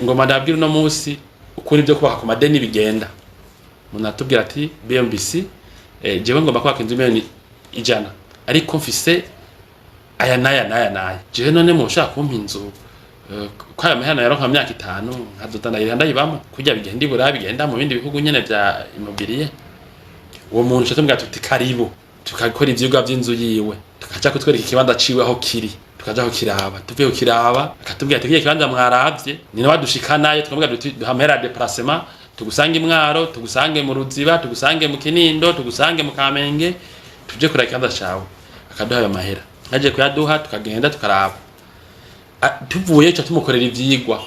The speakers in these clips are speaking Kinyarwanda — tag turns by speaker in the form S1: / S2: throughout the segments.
S1: ngoma ndabwira uno munsi ukuri byo kubaka ku madeni bigenda munatubwira ati BMBC jewe ngomba kwaka inzu miliyoni 100 ariko mfise aya naya jewe none mushaka kumpa inzu kwa amahana yaronka myaka 5 nkazotana ndayibamo kujya bigenda ibura bigenda mu bindi bihugu nyene bya immobilier uwo muntu cyatumubwira tuti karibu tukakora ivyigwa by'inzu yiwe tukaja kutwereka ikibanza ciwe aho kiri tukaja aho kiraba tuvuye kiraba akatubwira ati kiye kibanza mwaravye ni nawe dushikanayo tukamubwira tuti duhamera déplacement tugusange Mwaro tugusange mu Ruziba tugusange mu Kinindo tugusange mu Kamenge tuje kura ikibanza cawe akaduha ayo mahera aje kuyaduha tukagenda tukaraba tuvuye cyo tumukorera ivyigwa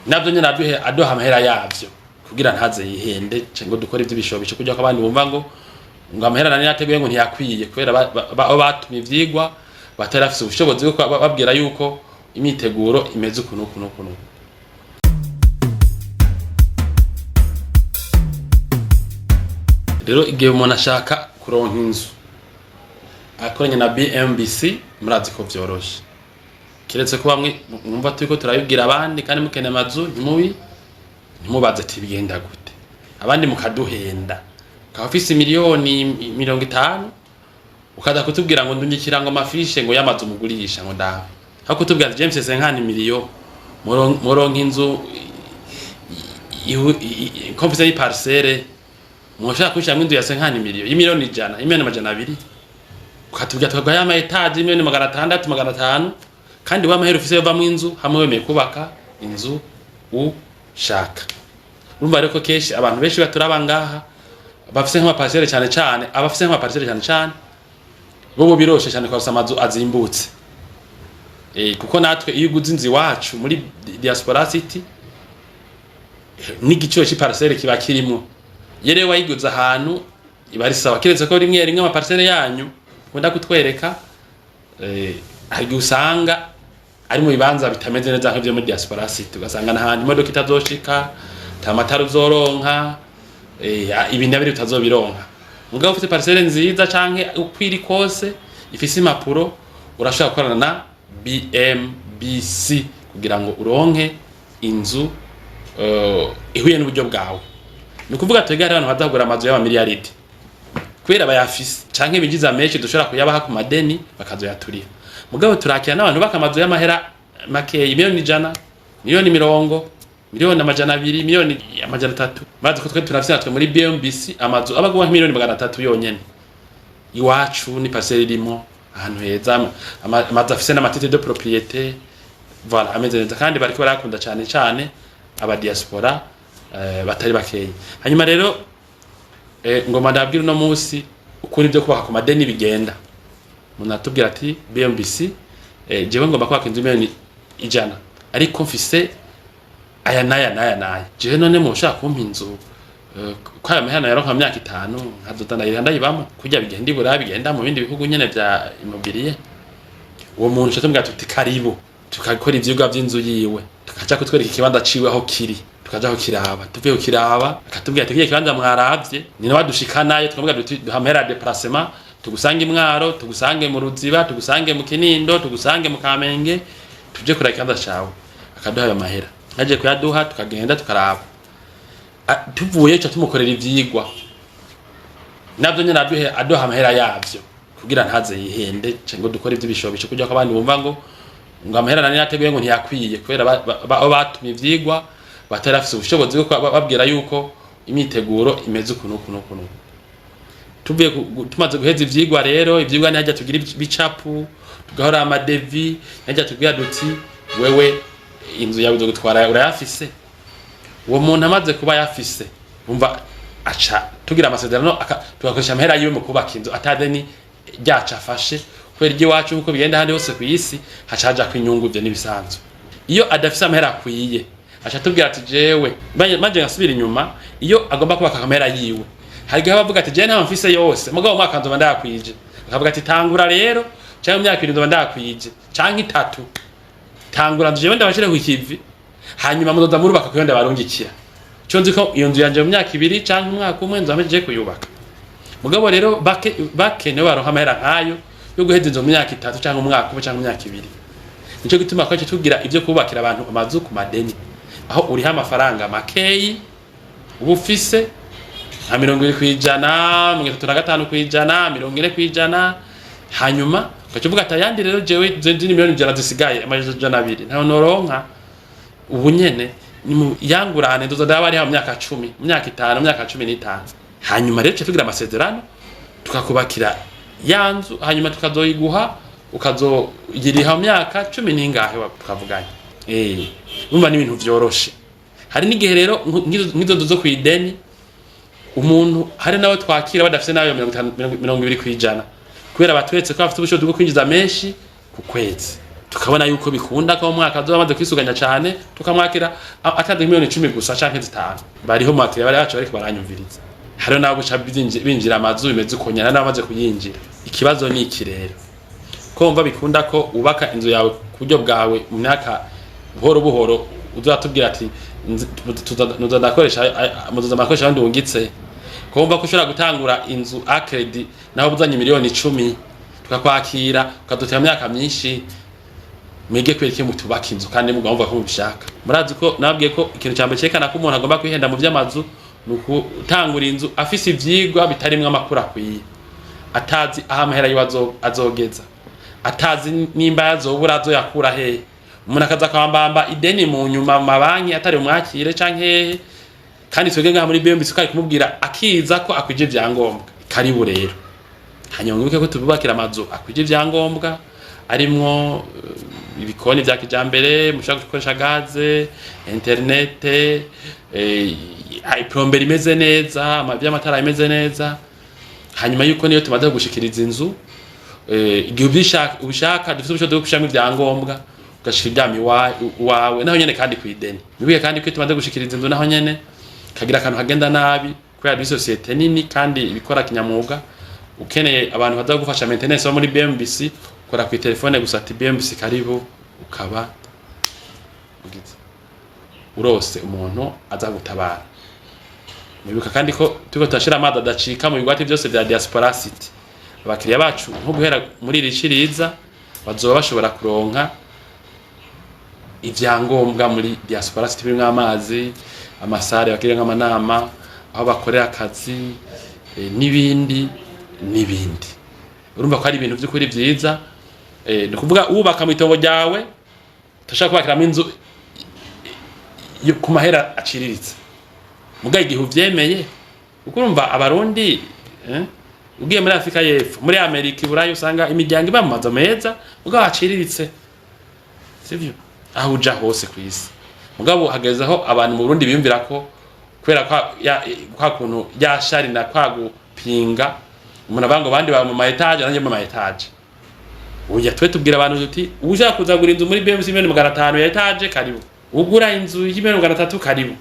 S1: navyo nyene aduha amahera yavyo kugira ntaze yihende ngo dukore ivyo bishobisho kujya ko abandi bumva ngo amahera nani yateguye ngo ntiyakwiye kubera batumye ivyigwa batarafise ubushobozi bwo babwira yuko imiteguro imeze ukuntu. Rero igihe umuntu ashaka kuronka inzu akoranye na BMBC murazi ko vyoroshe kiretse ko bamwe mwumva turiko turabibwira abandi kandi mukene amazu ntimubaze ati bigenda gute abandi mukaduhenda kafise miliyoni 50 ukaza kutubwira ngo ndungikira ngo amafishe ngo yamazu mugurisha ngo ndawe hako kutubwira ati James senkani miliyoni muronka inzu confise parcelle mushaka kushaka inzu ya senkani miliyoni imiliyoni 100 imiliyoni 200 ukatubwira twagaya ama etage imiliyoni 600 500 kandi wamahera ufise yova mu inzu hamwe wemeye kubaka inzu ushaka urumva reko keshi abantu benshi baturaba ngaha bafise nk'ama parcelle cyane abafise nk'ama parcelle cyane bo biroshe cyane kwa amazu azimbutse kuko natwe iyo uguze inzi wacu muri diaspora city n'igiciro cy'iparcelle kiba kirimo yere wayiguza ahantu ibari sawa kiretse ko rimwe ama parcelle yanyu kwenda kutwereka hari usanga ari mu bibanza bitameze neza nk'ibyo muri diaspora city ugasanga n'ahandi imodoka itazoshika tamataro zoronka ibintu biri utazobironka mugabo ufite parcelle nziza canke ukwiri kose ifise impapuro urashaka gukorana na BMBC kugira ngo uronke inzu ihuye n'uburyo bwawe ni kuvuga twega abantu badagura amazu y'aba miliyaridi kwera bayafise canke bigiza menshi dushobora kuyabaha ku madeni bakazoyaturira mugabo turakira n'abantu bakamazu y'amahera make miliyoni 100 miliyoni 70 miliyoni 200 miliyoni 300 bazi ko twe tunafise natwe muri BMBC amazu abaguha miliyoni 300 yonyene iwacu ni parcelle irimo ahantu heza amazu afise n'amatite de propriété voilà ameze neza kandi bariko barakunda cyane aba diaspora batari bakeye hanyuma rero ngoma ndabwira uno munsi ukuri byo kubaka ku madeni bigenda munatubwira ati BMBC jewe ngomba kwaka inzu miliyoni 100 ariko mfise aya naya jewe none mushaka kumpa inzu kwa amahana yaronka myaka 5 nkazotana ndayibamo kujya bigenda ibura bigenda mu bindi bihugu nyene bya immobilier uwo muntu cyatumubwira tuti karibu tukakora ivyigwa by'inzu yiwe tukaja kutwereka ikibanza ciwe aho kiri tukaja aho kiraba tuvuye kiraba akatubwira ati kiye kibanza mwaravye ni nawe dushikanayo tukamubwira tuti duhamera déplacement tugusange Mwaro tugusange mu Ruziba tugusange mu Kinindo tugusange mu Kamenge tuje kura ikibanza cawe akaduha ayo mahera aje kuyaduha tukagenda tukaraba tuvuye cyo tumukorera ivyigwa navyo nyene aduha amahera yavyo kugira ntaze yihende ngo dukore ivyo bishobisho kujya ko abandi bumva ngo amahera nani yateguye ngo ntiyakwiye kubera batumye ivyigwa batarafise ubushobozi bwo babwira yuko imiteguro imeze ukuntu tumaze guheza ivyigwa rero ivyigwa ni hajya tugira bicapu tugahora amadevi hajya tugira duti wewe inzu yawe zo gutwara urayafise uwo muntu amaze kuba yafise umva aca tugira amasezerano tugakoresha amahera yiwe mu kubaka inzu atadeni ryaca afashe kwera igi wacu uko bigenda handi hose ku isi hacaja kwinyungu byo nibisanzwe iyo adafise amahera akwiye acha tubwira ati jewe manje ngasubira inyuma iyo agomba kubaka kamera yiwe hari gaho bavuga ati je nta mfise yose mugabo mwaka nzo ndakwije akavuga ati tangura rero cyangwa imyaka 7 ndakwije canke 3 tangura jewe ndabashire ku kivi hanyuma muzoza murubaka kuyonda barungikira cyo nzi ko iyo nzu yanje mu myaka 2 canke umwaka umwe nzo ameje kuyubaka mugabo rero bake ne baronka amahera nkayo yo guheza inzo mu myaka 3 canke umwaka umwe canke imyaka 2 nico gituma ko tugira ivyo kubakira abantu amazu ku madeni aho uriha amafaranga makeyi ubufise nka 20%, 35%, 40%, hanyuma ukacuvuga ati ayandi rero jewe zindi miliyoni ijana zisigaye amajana 200 ntaho noronka ubu nyene ni yangurane ndozo ndaba ari ha myaka 10, myaka 5, myaka 15. Hanyuma rero tugira amasezerano tukakubakira yanzu hanyuma tukazoyiguha ukazoyiriha myaka 10 ningahe tukavuganye. Umva ni ibintu vyoroshe. Hari n'igihe rero ngizo ndozo kwideni umuntu hari nawe twakira badafise nayo 20%, kubera batwetse ko afite ubushobozi bwo kwinjiza menshi ku kwezi. Tukabona yuko bikunda ko mwaka azamaze kwisuganya cyane tukamwakira atade miliyoni 10 gusa canke 5. Bariho mwakira bari bacu bariko baranyumviriza. Hari nabo binjira amazu bimeze ukonyana n'abamaze kuyinjira. Ikibazo ni iki rero? Ko umva bikunda ko ubaka inzu yawe ku buryo bwawe mu myaka buhoro buhoro uzatubwira ati muzakoresha abandi wungitse. Ko umva ko ushobora gutangura inzu a credit naho buzanye miliyoni 10 tukakwakira ukadutera myaka myinshi mwege kwereke mutubaka inzu kandi mugomba ko mubishaka. Murazi ko nabwiye ko ikintu cyambe cekana ko umuntu agomba kwihenda mu by'amazu nuko utangura inzu afise ivyigwa bitarimwe amakuru akwiye, atazi aho amahera yiwazo azogeza, atazi nimba yazobura azoyakura he, umuntu akaza kwambamba ideni mu nyuma mu mabanki atari umwakire canke kandi twege nga muri BMB sukari kumubwira akiza ko akwije vyangombwa. Karibu rero hanyuma nguke ko tububakira amazu akwije vyangombwa arimwo ibikoni vya kijambere, mushaka gukoresha gaze, internet, ipromberi imeze neza, amavya amatara imeze neza. Hanyuma yuko niyo tumaze gushikiriza inzu igihe ubishaka dufite ubushobozi bwo gushaka ivyangombwa ugashika ibyami wawe naho nyene kandi kwideni. Nibiye kandi ko tumaze gushikiriza inzu naho nyene kagira akantu kagenda nabi kubera ari societe nini kandi ibikora kinyamuga. Ukeneye abantu baza gufasha maintenance muri BMBC kora ku telefone gusa ati BMBC karibu ukaba ugize urose umuntu aza gutabara. Nibuka kandi ko tuko tashira amada dacika mu bigwati byose bya Diaspora City. Abakiriya bacu nko guhera muri rishiriza bazoba bashobora kuronka ivyangombwa muri Diaspora City birimo amazi, amasare bakiriye nk'amanama, aho bakorera akazi n'ibindi. Urumva ko ari ibintu by'ukuri byiza. Ni kuvuga ubaka mu itongo ryawe tashaka kubakiramo inzu ku mahera aciriritse. Mugaye igihe uvyemeye uko urumva abarundi ugiye muri Afrika y'Epfo, muri Amerika, Burayi usanga imiryango iba mu mazu meza mugabe aciriritse. Sivyo? Aho uja hose ku isi. Mugabo hagezeho abantu mu Burundi biyumvira ko kwera kwa kuntu yashari na kwagupinga umuntu abango bandi ba mu maetage nanje mu maetage. Uya twe tubwira abantu tuti ushaka kuzagura inzu muri BMC 500 ya etage karibu. Ugura inzu y'imiliyoni 300 karibu.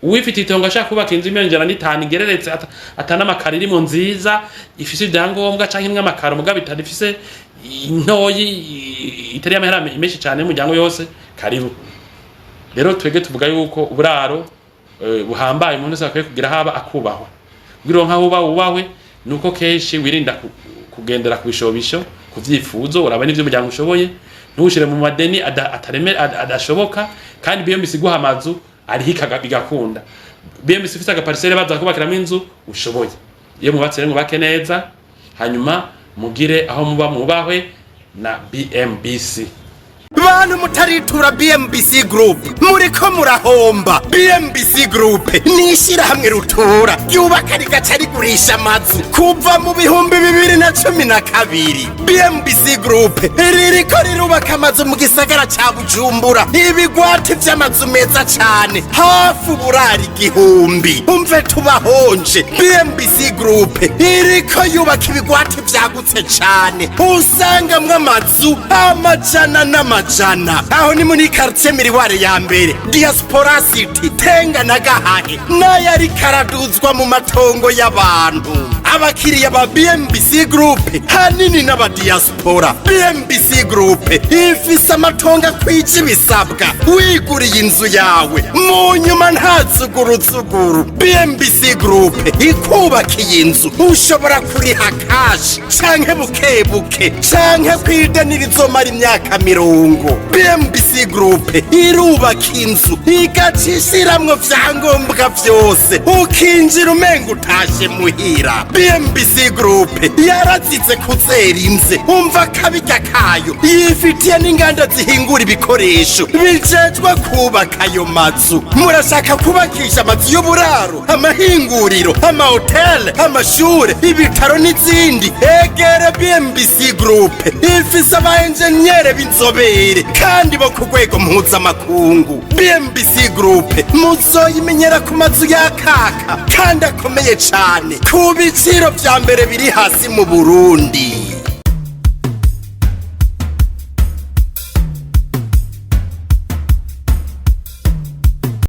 S1: Uwifite itongo ashaka kubaka inzu y'imiliyoni 5 igereretse atana makariri mu nziza ifise ibyangombwa canke imwe amakaro mugabo itarifise intoyi itari amahera menshi cyane mu jango yose karibu. Rero twege tuvuga yuko uburaro buhambaye umuntu sakwiye kugira haba akubahwa. Bwiro nka ubawe nuko keshi wirinda kugendera ku bishobisho kuvyifuzo urabana ivyo muryango ushoboye ntushire mu madeni adashoboka kandi BMC guha amazu ari hikaga bigakunda. BMC ifite agaparcelle baza kubakiramo inzu ushoboye. Iyo mubatse rero bake neza hanyuma mugire aho muba mubahwe na BMBC.
S2: Bantu mutaritura BMBC Group muriko murahomba. BMBC Group nishira hamwe rutura yubaka rigaca rigurisha amazu kuva mu 2012. BMBC Group ririko rirubaka amazu mu gisagara ca Bujumbura, ibigwati vy'amazu meza cane hafi burari 1000. Umve tubahonje. BMBC Group iriko yubaka ibigwati vyagutse cane usanga mw'amazu amajana n'amajana. Aho ni muri quartier Miriware ya mbere, Diaspora City, Tenga na Gahahe, nayari karaduzwa mu matongo y'abantu. abakiriya ba BMBC Group hanini n'abadiaspora. BMBC Group ifise amatongo akwije ibisabwa. Wiguriye inzu yawe mu nyuma nta tsuguru. BMBC Group ikubakiye inzu ushobora kuriha kashi canke bukebuke canke kwidanira izomara imyaka 40. BMBC Group irubaka inzu igacishiramwo vyangombwa vyose ukinjira umenga utashe muhira. BMBC Group yarazize kuzera inze umva kabirya kayo yifitiye n'inganda zihingura ibikoresho bijejwe kubaka ayo mazu. Murashaka kubakisha amazu y'uburaro, amahinguriro, amahoteli, amashure, ibitaro n'izindi? Egera BMBC Group ifise aba engineer b'inzobere kandi bo ku rwego mpuzamakungu. BMBC Group muzoyimenyera ku mazu yakaka kandi akomeye cane ku biciro vya mbere biri hasi mu Burundi.